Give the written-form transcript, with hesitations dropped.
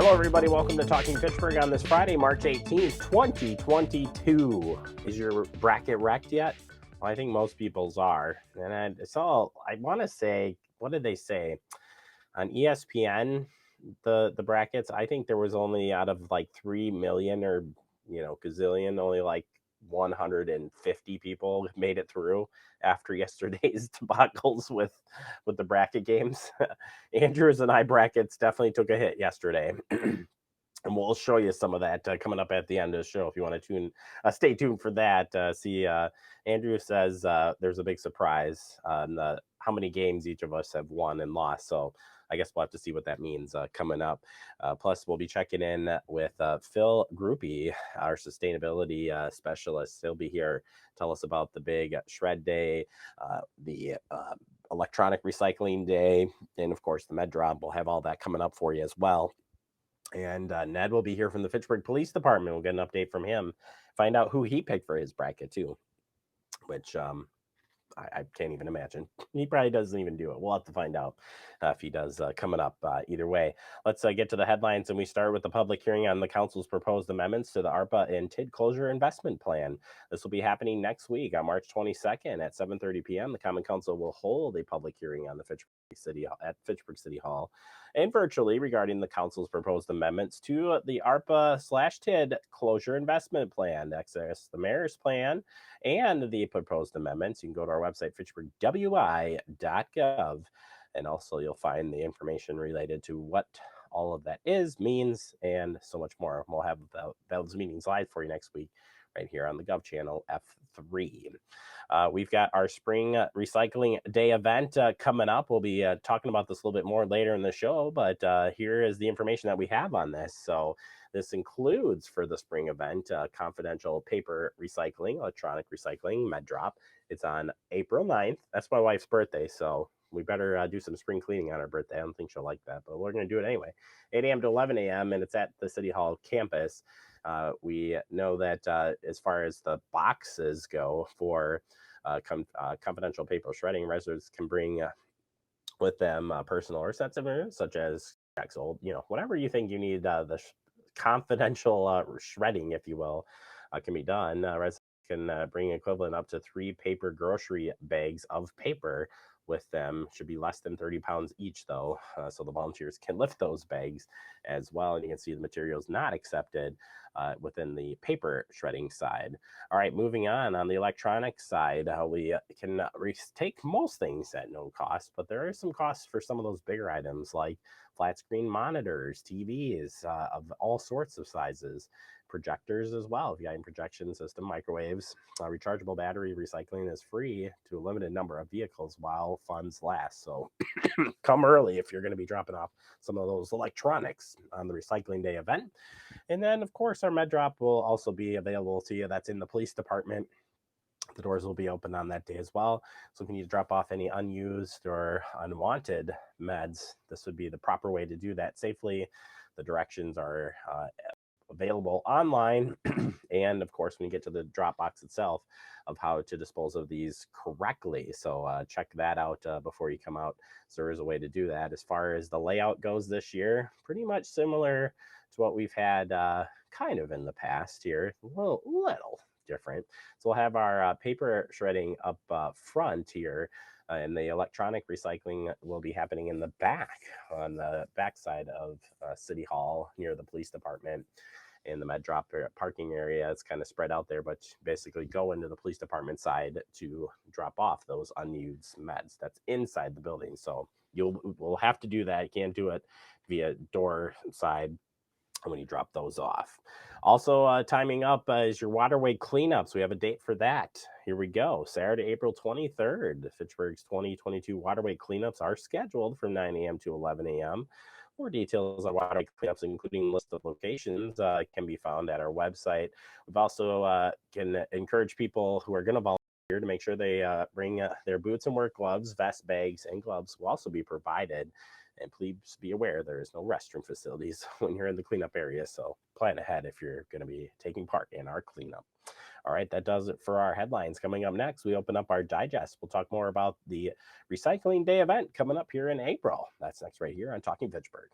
Hello, everybody. Welcome to Talking Fitchburg on this Friday, March 18th, 2022. Is your bracket wrecked yet? Well, I think most people's are. And I want to say, what did they say? On ESPN, the brackets, I think there was only out of like 3 million or, gazillion, only like 150 people made it through after yesterday's debacles with the bracket games. Andrews and I brackets definitely took a hit yesterday. And we'll show you some of that coming up at the end of the show if you want to stay tuned for that. Andrew says there's a big surprise on how many games each of us have won and lost. So I guess we'll have to see what that means coming up. Plus, we'll be checking in with Phil Groupie, our sustainability specialist. He'll be here, tell us about the big shred day, the electronic recycling day, and of course the med drop. We'll have all that coming up for you as well. And Ned will be here from the Fitchburg Police Department. We'll get an update from him, find out who he picked for his bracket too, which I can't even imagine. He probably doesn't even do it. We'll have to find out if he does coming up. Either way, let's get to the headlines, and we start with the public hearing on the council's proposed amendments to the ARPA and TID closure investment plan. This will be happening next week on March 22nd at 7:30 p.m. The Common Council will hold a public hearing on the Fitchburg City Hall and virtually regarding the council's proposed amendments to the ARPA/TID closure investment plan. Access the mayor's plan and the proposed amendments. You can go to our website, fitchburgwi.gov, and also you'll find the information related to what all of that means, and so much more. We'll have those meetings live for you next week right here on the Gov channel F3. We've got our spring recycling day event coming up. We'll be talking about this a little bit more later in the show, but here is the information that we have on this. So this includes, for the spring event, confidential paper recycling, electronic recycling, med drop. It's on April 9th. That's my wife's birthday, so we better do some spring cleaning on her birthday. I don't think she'll like that, but we're going to do it anyway. 8 a.m. to 11 a.m., and it's at the City Hall campus. We know that as far as the boxes go for confidential paper shredding, residents can bring with them personal or sensitive, such as checks, whatever you think you need. The confidential shredding, if you will, can be done. Residents can bring equivalent up to 3 paper grocery bags of paper with them. Should be less than 30 pounds each, though, so the volunteers can lift those bags as well. And you can see the materials not accepted within the paper shredding side. All right, moving on the electronic side, we can take most things at no cost, but there are some costs for some of those bigger items like flat screen monitors, TVs of all sorts of sizes, projectors as well. If you got a projection system, microwaves, rechargeable battery recycling is free to a limited number of vehicles while funds last. So come early if you're going to be dropping off some of those electronics on the recycling day event. And then, of course, our med drop will also be available to you. That's in the police department. The doors will be open on that day as well. So if you need to drop off any unused or unwanted meds, this would be the proper way to do that safely. The directions are available online. And of course, when you get to the drop box itself, of how to dispose of these correctly. So check that out before you come out. So there is a way to do that. As far as the layout goes this year, pretty much similar to what we've had kind of in the past here. A little different. So we'll have our paper shredding up front here, and the electronic recycling will be happening in the back, on the back side of City Hall near the police department. In the med drop parking area, it's kind of spread out there, but basically go into the police department side to drop off those unused meds. That's inside the building, so we'll have to do that. You can't do it via door side when you drop those off. Also, timing up is your Waterway Cleanups. We have a date for that. Here we go. Saturday, April 23rd. Fitchburg's 2022 Waterway Cleanups are scheduled from 9 a.m. to 11 a.m. More details on Waterway Cleanups, including a list of locations, can be found at our website. We've also can encourage people who are going to volunteer to make sure they bring their boots and work gloves, vest, bags, and gloves will also be provided. And please be aware there is no restroom facilities when you're in the cleanup area, so plan ahead if you're going to be taking part in our cleanup. All right, that does it for our headlines. Coming up next, we open up our digest. We'll talk more about the Recycling Day event coming up here in April. That's next right here on Talking Fitchburg.